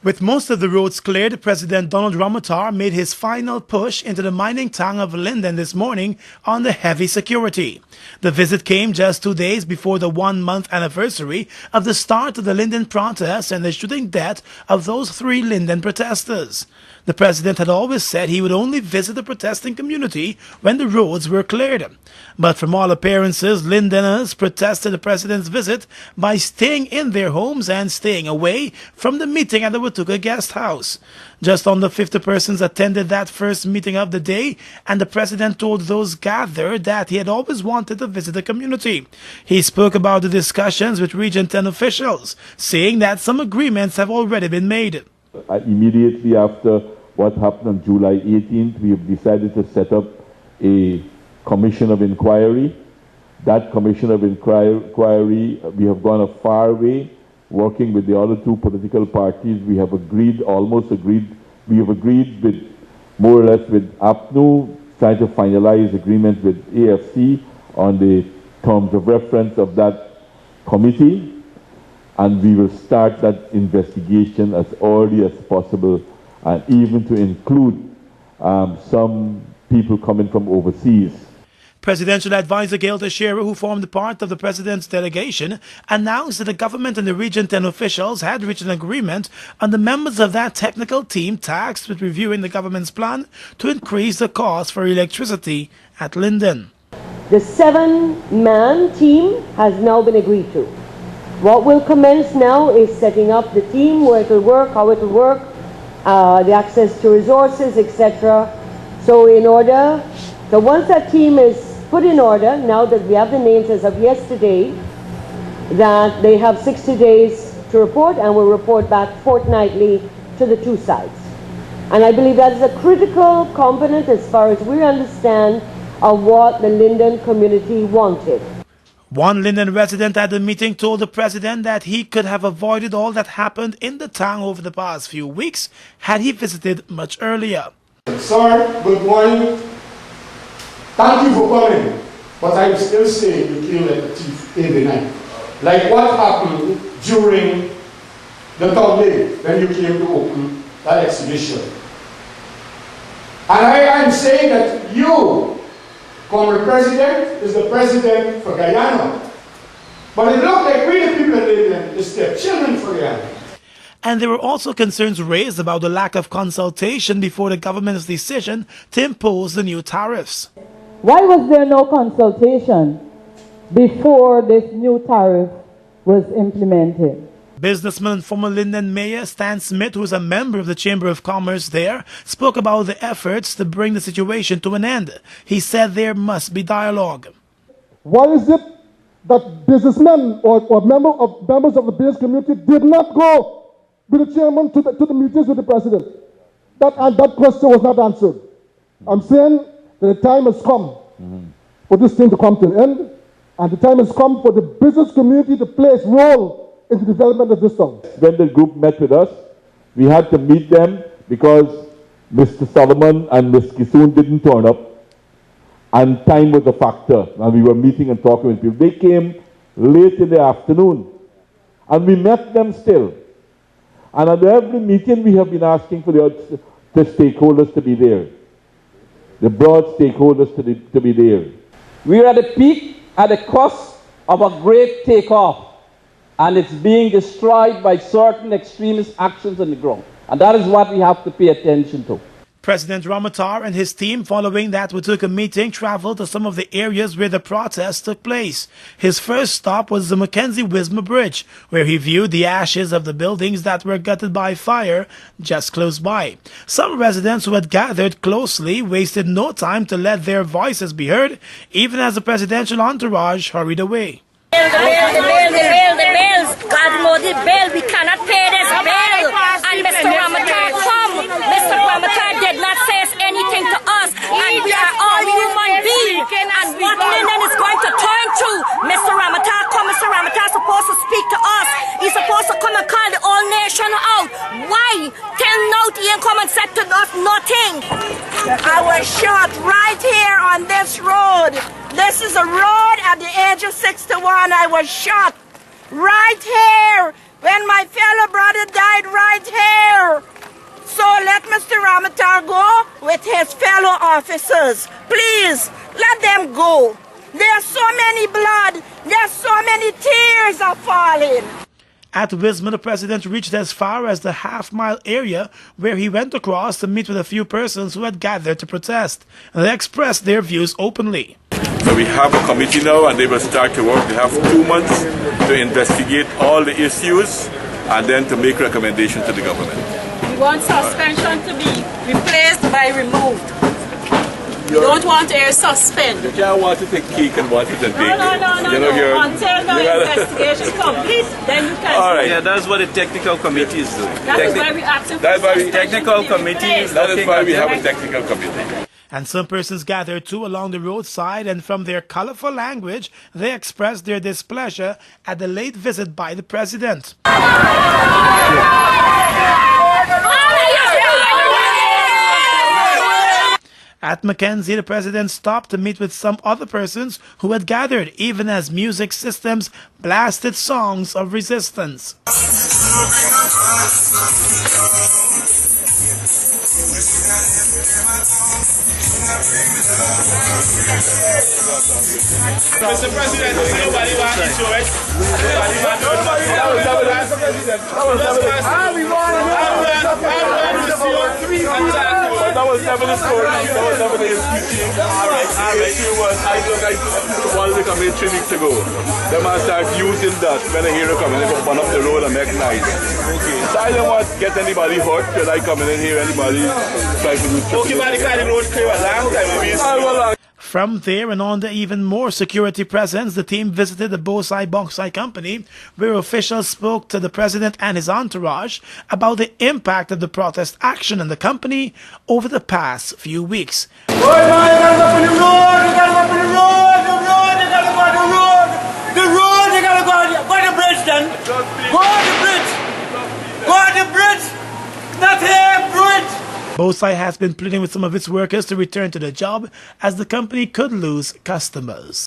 With most of the roads cleared, President Donald Ramotar made his final push into the mining town of Linden this morning under heavy security. The visit came just 2 days before the 1-month anniversary of the start of the Linden protest and the shooting death of those 3 Linden protesters. The president had always said he would only visit the protesting community when the roads were cleared. But from all appearances, Lindeners protested the president's visit by staying in their homes and staying away from the meeting at the Watuga guest house. Just under 50 persons attended that first meeting of the day, and the president told those gathered that he had always wanted to visit the community. He spoke about the discussions with Region 10 officials, saying that some agreements have already been made. Immediately after what happened on July 18th, we have decided to set up a commission of inquiry. That commission of inquiry, we have gone a far way working with the other 2 political parties. We have agreed with more or less with APNU, trying to finalize agreements with AFC on the terms of reference of that committee. And we will start that investigation as early as possible, and even to include some people coming from overseas. Presidential advisor Gail Teixeira, who formed part of the president's delegation, announced that the government and the Region 10 officials had reached an agreement on the members of that technical team tasked with reviewing the government's plan to increase the cost for electricity at Linden. The 7-man team has now been agreed to. What will commence now is setting up the team, where it will work, how it will work, the access to resources, etc. So once that team is put in order, now that we have the names as of yesterday, that they have 60 days to report and will report back fortnightly to the 2 sides. And I believe that is a critical component as far as we understand of what the Linden community wanted. One Linden resident at the meeting told the president that he could have avoided all that happened in the town over the past few weeks had he visited much earlier. Sir, good morning. Thank you for coming, but I'm still saying you came like a thief in the night. Like what happened during the third day when you came to open that exhibition. And I am saying that you, former president, is the president for Guyana. But it looks like we the people in Linden is their children for Guyana. And there were also concerns raised about the lack of consultation before the government's decision to impose the new tariffs. Why was there no consultation before this new tariff was implemented? Businessman and former Linden Mayor Stan Smith, who is a member of the Chamber of Commerce there, spoke about the efforts to bring the situation to an end. He said there must be dialogue. Why is it that businessmen or members of the business community did not go with the chairman to the meetings with the president? That question was not answered. I'm saying that the time has come for this thing to come to an end, and the time has come for the business community to play its role in the development of this town. When the group met with us, we had to meet them because Mr. Solomon and Ms. Kisoon didn't turn up, and time was a factor, and we were meeting and talking with people. They came late in the afternoon, and we met them still. And at every meeting, we have been asking for the stakeholders to be there, the broad stakeholders to be there. We are at the peak at the cost of a great takeoff, and it's being destroyed by certain extremist actions on the ground. And that is what we have to pay attention to. President Ramotar and his team, following that Watuga meeting, traveled to some of the areas where the protests took place. His first stop was the Mackenzie-Wisma Bridge, where he viewed the ashes of the buildings that were gutted by fire just close by. Some residents who had gathered closely wasted no time to let their voices be heard, even as the presidential entourage hurried away. The bills. God know the bill. We cannot pay this bill. And Mr. Ramotar come. Mr. Ramotar did not say anything to us. And we are all human beings. And what Linden is going to turn to, Mr. Ramotar come. Mr. Ramotar is supposed to speak to us. He's supposed to come and call the whole nation out. Why? Till now he ain't come and said to us nothing. I was shot right here on this road. This is a road at the age of 61. I was shot right here when my fellow brother died right here. So let Mr. Ramotar go with his fellow officers. Please, let them go. There's so many blood. There's so many tears are falling. At Wisma, the president reached as far as the half-mile area where he went across to meet with a few persons who had gathered to protest. They expressed their views openly. So we have a committee now and they will start to work. They have 2 months to investigate all the issues and then to make recommendations to the government. We want suspension to be replaced by removed. We don't want to suspend. You can't want to take cake and want it and bake it. No. Until the investigation is complete, then you can. All right. Yeah, that's what the technical committee is doing. That is why we asking for technical committee. That is why we have a technical committee. And some persons gathered too along the roadside, and from their colorful language, they expressed their displeasure at the late visit by the president. At Mackenzie, the president stopped to meet with some other persons who had gathered, even as music systems blasted songs of resistance. Mr. President, nobody wants insurance. That was never the story. That was never the issue. The issue was, I wanted to come in 3 weeks ago. The man started using that when a hero come in, they go run up the road and make noise. So I don't want to get anybody hurt till I come in here, anybody try to do something. From there and under even more security presence, the team visited the Bosai Bauxite Company, where officials spoke to the president and his entourage about the impact of the protest action in the company over the past few weeks. Bosai has been pleading with some of its workers to return to the job as the company could lose customers.